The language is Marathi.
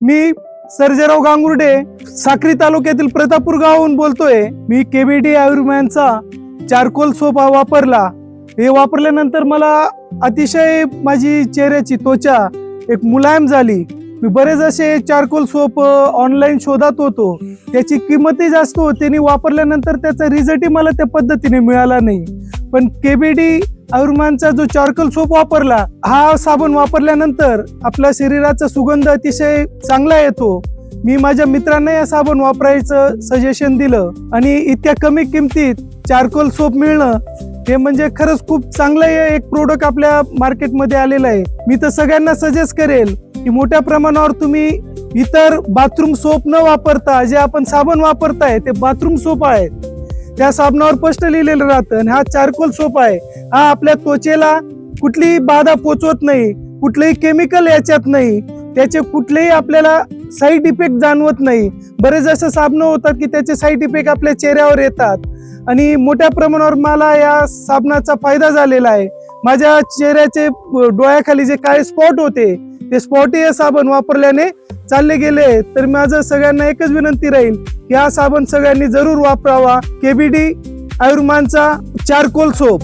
मी सर्जेराव गांगुर्डे साक्री तालुक्यातील प्रतापूर गावाहून बोलतोय। मी केबीडी आयुर्वेदाचा चारकोल सोप वापरला। हे वापरल्यानंतर मला अतिशय माझी चेहऱ्याची त्वचा एक मुलायम झाली। मी बरेच असे चारकोल सोप ऑनलाईन शोधत होतो, त्याची किंमतही जास्त होती आणि वापरल्यानंतर त्याचा रिझल्टही मला त्या पद्धतीने मिळाला नाही। पण केबीडी आयुर्वेदाचा जो चारकोल सोप वापरला, हा साबण वापरल्यानंतर आपल्या शरीराचा सुगंध अतिशय चांगला येतो। मी माझ्या मित्रांना या साबण वापरायचं सजेशन दिलं आणि इतक्या कमी किमतीत चारकोल सोप मिळणं हे म्हणजे खरंच खूप चांगलं एक प्रोडक्ट आपल्या मार्केटमध्ये आलेलं आहे। मी तर सगळ्यांना सजेस्ट करेल की मोठ्या प्रमाणावर तुम्ही इतर बाथरूम सोप न वापरता जे आपण साबण वापरताय ते बाथरूम सोप आहे, त्या साबणावर स्पष्ट लिहिलेलं राहतं आणि हा चारकोल सोप आहे। हा आपल्या त्वचेला कुठलीही बाधा पोचवत नाही, कुठलेही केमिकल याच्यात नाही, त्याचे कुठलेही आपल्याला साईड इफेक्ट जाणवत नाही। बरेच असे साबण होतात की त्याचे साईड इफेक्ट आपल्या चेहऱ्यावर येतात आणि मोठ्या प्रमाणावर मला या साबणाचा फायदा झालेला आहे। माझ्या चेहऱ्याचे डोळ्याखाली जे काळे स्पॉट होते ते स्पॉट हे साबण वापरल्याने चालले गेले। तर माझं सगळ्यांना एकच विनंती राहील की हा साबण सगळ्यांनी जरूर वापरावा, केबीडी आयुर्वेदाचा चारकोल सोप।